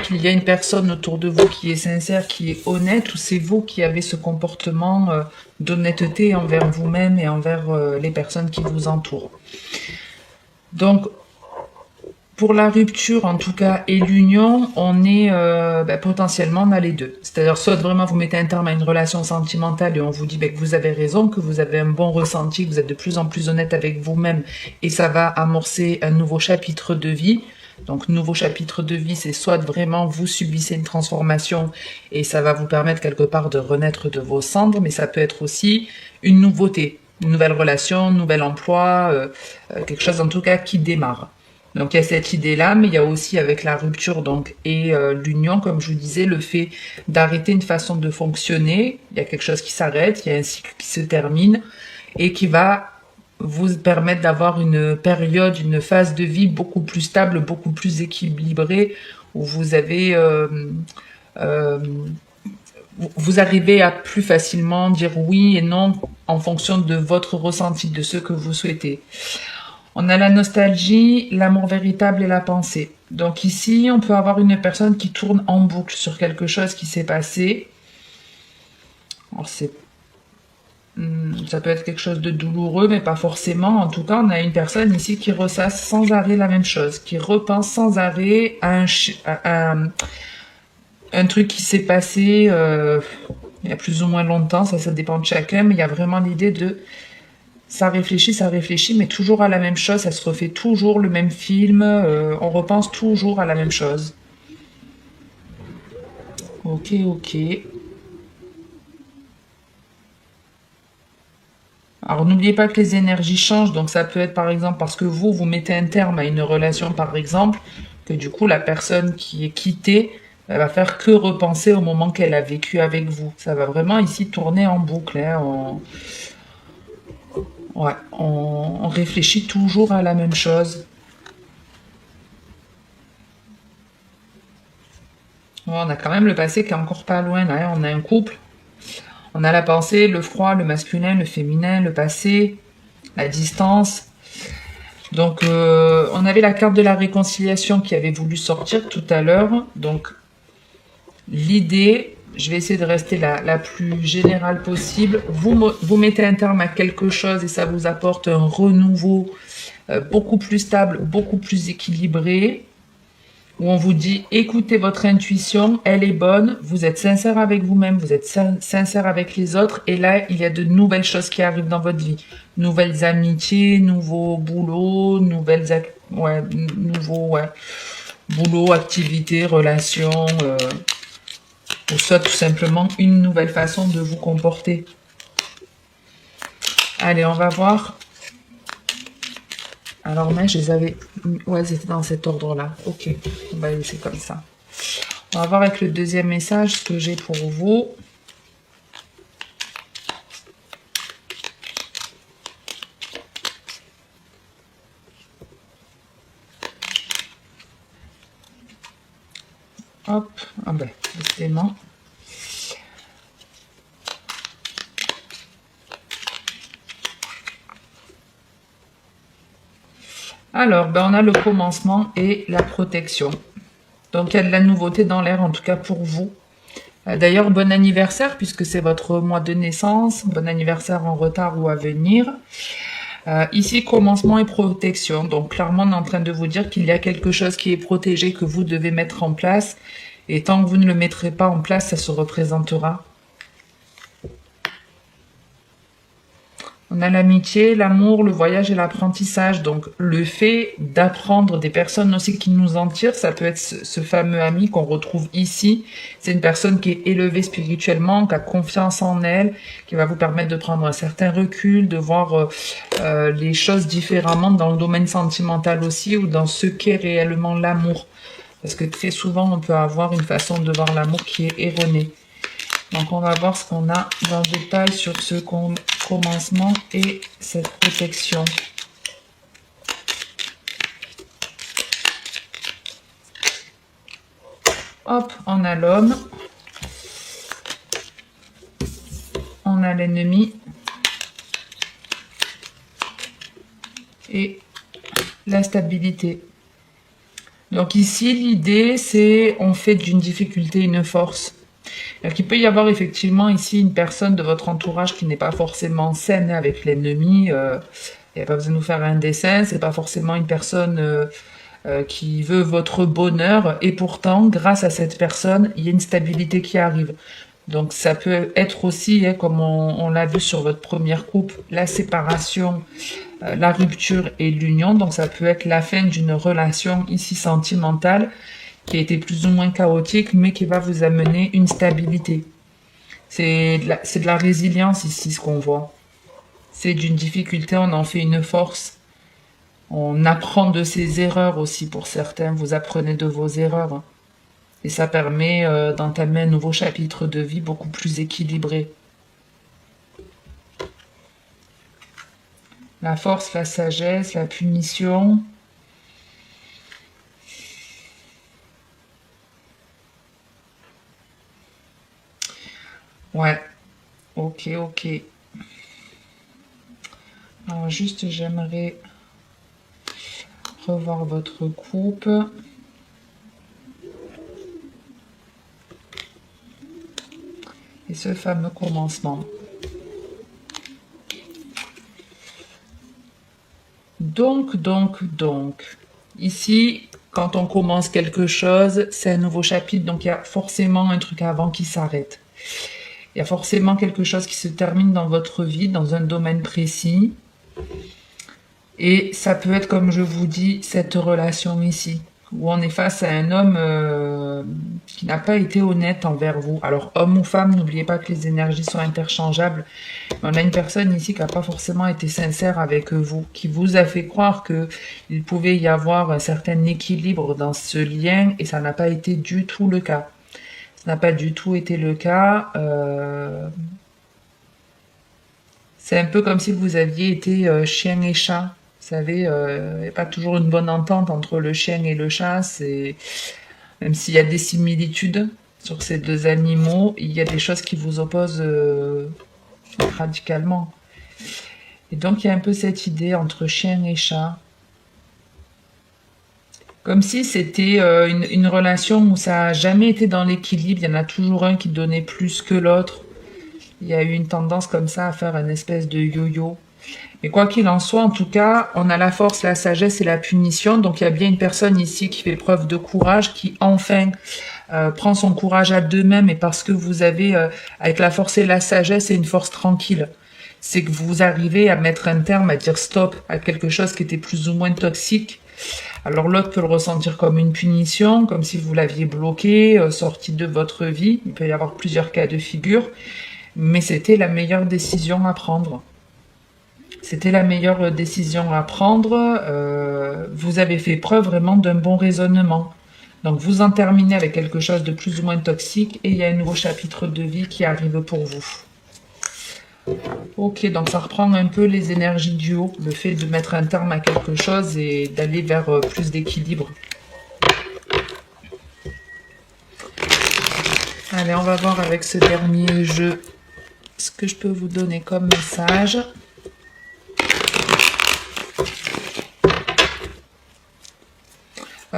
qu'il y a une personne autour de vous qui est sincère, qui est honnête, ou c'est vous qui avez ce comportement d'honnêteté envers vous-même et envers les personnes qui vous entourent. Donc, pour la rupture, en tout cas, et l'union, on est potentiellement, on a les deux. C'est-à-dire, soit vraiment vous mettez un terme à une relation sentimentale et on vous dit que vous avez raison, que vous avez un bon ressenti, que vous êtes de plus en plus honnête avec vous-même et ça va amorcer un nouveau chapitre de vie. Donc, nouveau chapitre de vie, c'est soit vraiment vous subissez une transformation et ça va vous permettre quelque part de renaître de vos cendres, mais ça peut être aussi une nouveauté, une nouvelle relation, un nouvel emploi, quelque chose en tout cas qui démarre. Donc il y a cette idée-là, mais il y a aussi avec la rupture donc et l'union, comme je vous disais, le fait d'arrêter une façon de fonctionner. Il y a quelque chose qui s'arrête, il y a un cycle qui se termine et qui va vous permettre d'avoir une période, une phase de vie beaucoup plus stable, beaucoup plus équilibrée, où vous avez euh, vous arrivez à plus facilement dire oui et non en fonction de votre ressenti, de ce que vous souhaitez. On a la nostalgie, l'amour véritable et la pensée. Donc ici, on peut avoir une personne qui tourne en boucle sur quelque chose qui s'est passé. Alors ça peut être quelque chose de douloureux, mais pas forcément. En tout cas, on a une personne ici qui ressasse sans arrêt la même chose, qui repense sans arrêt à un truc qui s'est passé il y a plus ou moins longtemps. Ça dépend de chacun, mais il y a vraiment l'idée de ça réfléchit, mais toujours à la même chose, ça se refait toujours le même film, on repense toujours à la même chose. Ok, ok. Alors n'oubliez pas que les énergies changent, donc ça peut être par exemple parce que vous mettez un terme à une relation par exemple, que du coup la personne qui est quittée elle va faire que repenser au moment qu'elle a vécu avec vous. Ça va vraiment ici tourner en boucle, hein. On réfléchit toujours à la même chose. Ouais, on a quand même le passé qui est encore pas loin là, hein. On a un couple, on a la pensée, le froid, le masculin, le féminin, le passé, la distance. Donc on avait la carte de la réconciliation qui avait voulu sortir tout à l'heure. Donc l'idée, je vais essayer de rester la plus générale possible. Vous mettez un terme à quelque chose et ça vous apporte un renouveau beaucoup plus stable, beaucoup plus équilibré, où on vous dit écoutez votre intuition, elle est bonne, vous êtes sincère avec vous-même, vous êtes sincère avec les autres, et là il y a de nouvelles choses qui arrivent dans votre vie, nouvelles amitiés, nouveaux boulots, boulot, activités, relations, ou soit tout simplement une nouvelle façon de vous comporter. Allez, on va voir. Alors, mais je les avais... Ouais, c'était dans cet ordre-là. Ok, on va laisser comme ça. On va voir avec le deuxième message ce que j'ai pour vous. Hop, ah ben, décidément. Alors, ben, on a le commencement et la protection. Donc, il y a de la nouveauté dans l'air, en tout cas pour vous. D'ailleurs, bon anniversaire, puisque c'est votre mois de naissance. Bon anniversaire en retard ou à venir. Ici, commencement et protection. Donc, clairement, on est en train de vous dire qu'il y a quelque chose qui est protégé, que vous devez mettre en place. Et tant que vous ne le mettrez pas en place, ça se représentera. On a l'amitié, l'amour, le voyage et l'apprentissage. Donc, le fait d'apprendre des personnes aussi qui nous en tirent, ça peut être ce fameux ami qu'on retrouve ici. C'est une personne qui est élevée spirituellement, qui a confiance en elle, qui va vous permettre de prendre un certain recul, de voir les choses différemment dans le domaine sentimental aussi, ou dans ce qu'est réellement l'amour. Parce que très souvent, on peut avoir une façon de voir l'amour qui est erronée. Donc, on va voir ce qu'on a dans le détail sur ce commencement et cette protection. Hop, on a l'homme. On a l'ennemi. Et la stabilité. Donc ici, l'idée, c'est on fait d'une difficulté une force. Donc il peut y avoir effectivement ici une personne de votre entourage qui n'est pas forcément saine avec l'ennemi. Il n'y a pas besoin de nous faire un dessin. C'est pas forcément une personne qui veut votre bonheur. Et pourtant, grâce à cette personne, il y a une stabilité qui arrive. Donc ça peut être aussi, hein, comme on l'a vu sur votre première coupe, la séparation, la rupture et l'union. Donc ça peut être la fin d'une relation ici sentimentale qui a été plus ou moins chaotique, mais qui va vous amener une stabilité. C'est de la résilience ici, ce qu'on voit. C'est d'une difficulté, on en fait une force. On apprend de ses erreurs aussi pour certains. Vous apprenez de vos erreurs. Et ça permet d'entamer un nouveau chapitre de vie beaucoup plus équilibré. La force, la sagesse, la punition. Ouais, ok, ok. Alors juste, j'aimerais revoir votre coupe. Et ce fameux commencement. Donc, ici, quand on commence quelque chose, c'est un nouveau chapitre, donc il y a forcément un truc avant qui s'arrête. Il y a forcément quelque chose qui se termine dans votre vie, dans un domaine précis. Et ça peut être, comme je vous dis, cette relation ici, où on est face à un homme qui n'a pas été honnête envers vous. Alors, homme ou femme, n'oubliez pas que les énergies sont interchangeables. Mais on a une personne ici qui n'a pas forcément été sincère avec vous, qui vous a fait croire qu'il pouvait y avoir un certain équilibre dans ce lien, et ça n'a pas été du tout le cas. Ça n'a pas du tout été le cas. C'est un peu comme si vous aviez été chien et chat. Vous savez, il n'y a pas toujours une bonne entente entre le chien et le chat. Même s'il y a des similitudes sur ces deux animaux, il y a des choses qui vous opposent radicalement. Et donc, il y a un peu cette idée entre chien et chat. Comme si c'était une relation où ça n'a jamais été dans l'équilibre. Il y en a toujours un qui donnait plus que l'autre. Il y a eu une tendance comme ça à faire une espèce de yo-yo. Mais quoi qu'il en soit, en tout cas, on a la force, la sagesse et la punition. Donc il y a bien une personne ici qui fait preuve de courage, qui enfin prend son courage à deux mains, mais parce que vous avez, avec la force et la sagesse, et une force tranquille. C'est que vous arrivez à mettre un terme, à dire stop à quelque chose qui était plus ou moins toxique. Alors l'autre peut le ressentir comme une punition, comme si vous l'aviez bloqué, sorti de votre vie. Il peut y avoir plusieurs cas de figure, mais c'était la meilleure décision à prendre. C'était la meilleure décision à prendre. Vous avez fait preuve vraiment d'un bon raisonnement. Donc vous en terminez avec quelque chose de plus ou moins toxique et il y a un nouveau chapitre de vie qui arrive pour vous. Ok, donc ça reprend un peu les énergies du haut, le fait de mettre un terme à quelque chose et d'aller vers plus d'équilibre. Allez, on va voir avec ce dernier jeu ce que je peux vous donner comme message.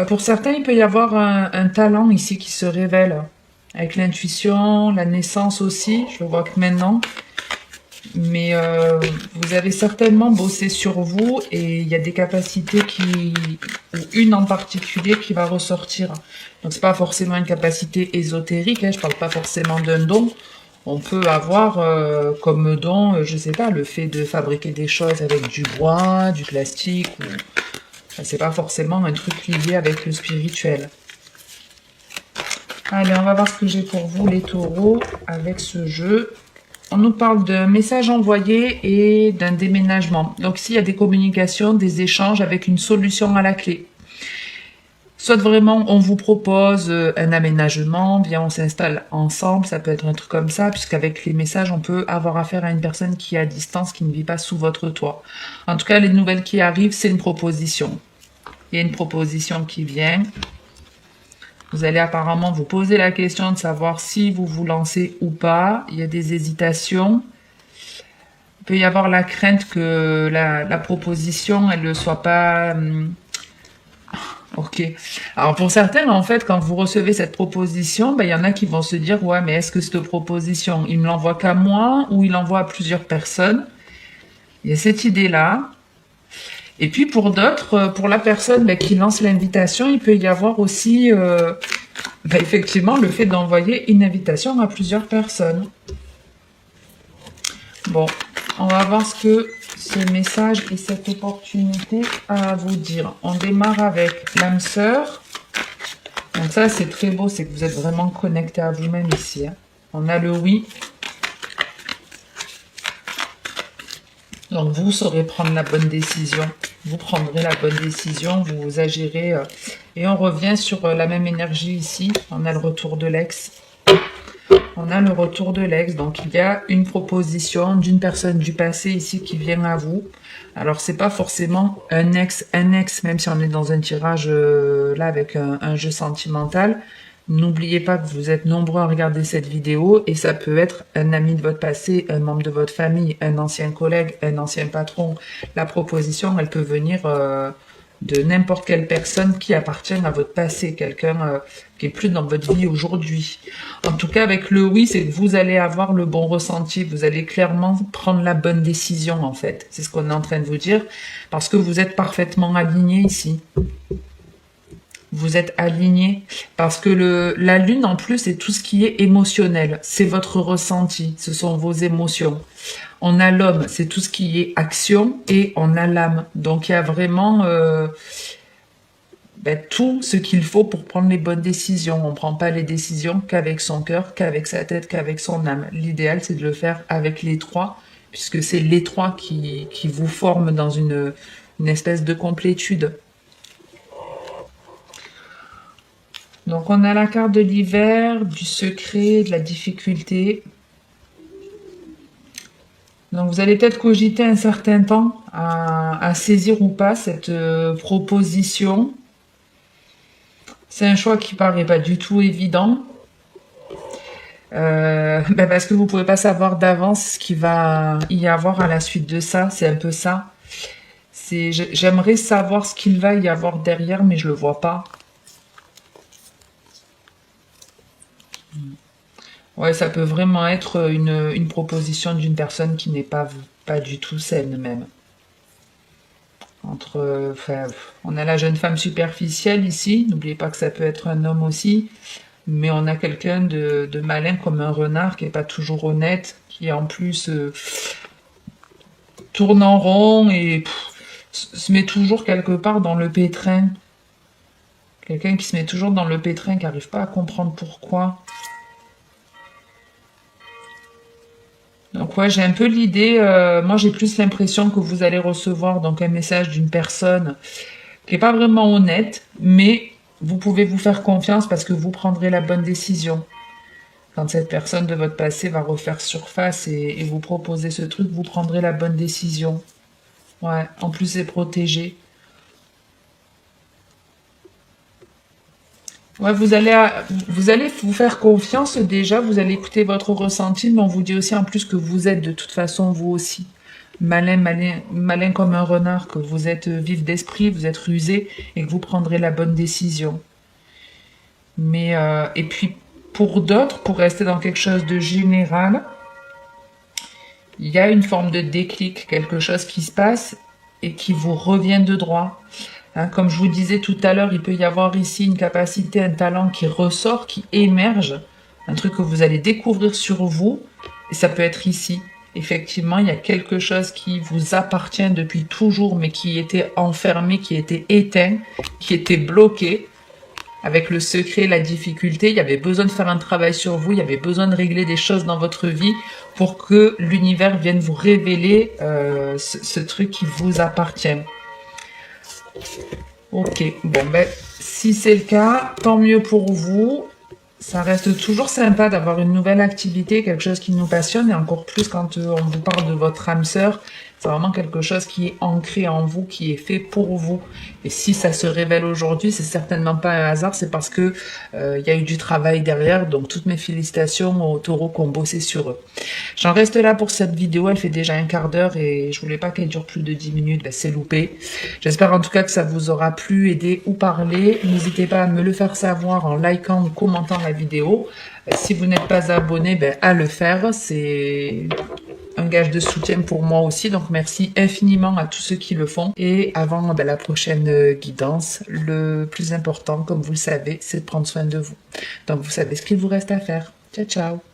Pour certains, il peut y avoir un talent ici qui se révèle, avec l'intuition, la naissance aussi, je le vois que maintenant. Mais vous avez certainement bossé sur vous et il y a des capacités ou une en particulier qui va ressortir. Donc c'est pas forcément une capacité ésotérique, hein, je parle pas forcément d'un don. On peut avoir comme don, je sais pas, le fait de fabriquer des choses avec du bois, du plastique, ou c'est pas forcément un truc lié avec le spirituel. Allez, on va voir ce que j'ai pour vous les taureaux avec ce jeu. On nous parle d'un message envoyé et d'un déménagement. Donc ici, il y a des communications, des échanges avec une solution à la clé. Soit vraiment, on vous propose un aménagement, bien on s'installe ensemble, ça peut être un truc comme ça, puisqu'avec les messages, on peut avoir affaire à une personne qui est à distance, qui ne vit pas sous votre toit. En tout cas, les nouvelles qui arrivent, c'est une proposition. Il y a une proposition qui vient. Vous allez apparemment vous poser la question de savoir si vous vous lancez ou pas. Il y a des hésitations. Il peut y avoir la crainte que la proposition, elle ne soit pas Ok. Alors pour certains, en fait, quand vous recevez cette proposition, ben, il y en a qui vont se dire, ouais, mais est-ce que cette proposition, il me l'envoie qu'à moi ou il l'envoie à plusieurs personnes? Il y a cette idée-là. Et puis pour d'autres, pour la personne ben, qui lance l'invitation, il peut y avoir aussi ben, effectivement le fait d'envoyer une invitation à plusieurs personnes. Bon, on va voir ce que ce message et cette opportunité a à vous dire. On démarre avec l'âme sœur. Donc ça, c'est très beau, c'est que vous êtes vraiment connecté à vous-même ici. Hein. On a le oui. Donc vous saurez prendre la bonne décision. Vous prendrez la bonne décision, vous agirez. Et on revient sur la même énergie ici. On a le retour de l'ex. On a le retour de l'ex, donc il y a une proposition d'une personne du passé ici qui vient à vous. Alors c'est pas forcément un ex, même si on est dans un tirage là avec un jeu sentimental. N'oubliez pas que vous êtes nombreux à regarder cette vidéo et ça peut être un ami de votre passé, un membre de votre famille, un ancien collègue, un ancien patron. La proposition, elle peut venir de n'importe quelle personne qui appartient à votre passé, quelqu'un qui est plus dans votre vie aujourd'hui. En tout cas, avec le oui, c'est que vous allez avoir le bon ressenti, vous allez clairement prendre la bonne décision en fait. C'est ce qu'on est en train de vous dire, parce que vous êtes parfaitement aligné ici. Vous êtes aligné parce que la lune en plus c'est tout ce qui est émotionnel, c'est votre ressenti, ce sont vos émotions. On a l'homme, c'est tout ce qui est action et on a l'âme. Donc il y a vraiment tout ce qu'il faut pour prendre les bonnes décisions. On ne prend pas les décisions qu'avec son cœur, qu'avec sa tête, qu'avec son âme. L'idéal c'est de le faire avec les trois, puisque c'est les trois qui vous forment dans une espèce de complétude. Donc on a la carte de l'hiver, du secret, de la difficulté. Donc vous allez peut-être cogiter un certain temps à saisir ou pas cette proposition. C'est un choix qui paraît pas du tout évident. Parce que vous pouvez pas savoir d'avance ce qu'il va y avoir à la suite de ça. C'est un peu ça. J'aimerais savoir ce qu'il va y avoir derrière, mais je le vois pas. Ouais, ça peut vraiment être une proposition d'une personne qui n'est pas du tout saine même. On a la jeune femme superficielle ici, n'oubliez pas que ça peut être un homme aussi, mais on a quelqu'un de malin comme un renard qui n'est pas toujours honnête, qui en plus tourne en rond et se met toujours quelque part dans le pétrin. Quelqu'un qui se met toujours dans le pétrin, qui n'arrive pas à comprendre pourquoi. Donc ouais, j'ai un peu l'idée, moi j'ai plus l'impression que vous allez recevoir donc un message d'une personne qui n'est pas vraiment honnête, mais vous pouvez vous faire confiance parce que vous prendrez la bonne décision. Quand cette personne de votre passé va refaire surface et vous proposer ce truc, vous prendrez la bonne décision. Ouais, en plus c'est protégé. Ouais, vous allez vous faire confiance déjà, vous allez écouter votre ressenti, mais on vous dit aussi en plus que vous êtes de toute façon vous aussi malin, malin, malin comme un renard, que vous êtes vif d'esprit, vous êtes rusé et que vous prendrez la bonne décision. Mais et puis pour d'autres, pour rester dans quelque chose de général, il y a une forme de déclic, quelque chose qui se passe et qui vous revient de droit. Hein, comme je vous disais tout à l'heure, il peut y avoir ici une capacité, un talent qui ressort, qui émerge, un truc que vous allez découvrir sur vous, et ça peut être ici. Effectivement, il y a quelque chose qui vous appartient depuis toujours, mais qui était enfermé, qui était éteint, qui était bloqué. Avec le secret, la difficulté, il y avait besoin de faire un travail sur vous, il y avait besoin de régler des choses dans votre vie pour que l'univers vienne vous révéler ce truc qui vous appartient. Ok, bon ben, si c'est le cas, tant mieux pour vous. Ça reste toujours sympa d'avoir une nouvelle activité, quelque chose qui nous passionne, et encore plus quand on vous parle de votre âme sœur, C'est vraiment quelque chose qui est ancré en vous, qui est fait pour vous. Et si ça se révèle aujourd'hui, c'est certainement pas un hasard, c'est parce que il y a eu du travail derrière. Donc toutes mes félicitations aux taureaux qui ont bossé sur eux. J'en reste là pour cette vidéo, elle fait déjà un quart d'heure et je voulais pas qu'elle dure plus de 10 minutes, ben, c'est loupé. J'espère en tout cas que ça vous aura plu, aidé ou parlé. N'hésitez pas à me le faire savoir en likant ou commentant la vidéo. Si vous n'êtes pas abonné, ben, à le faire, c'est un gage de soutien pour moi aussi, donc merci infiniment à tous ceux qui le font. Et avant la prochaine guidance, le plus important, comme vous le savez, c'est de prendre soin de vous. Donc vous savez ce qu'il vous reste à faire. Ciao, ciao!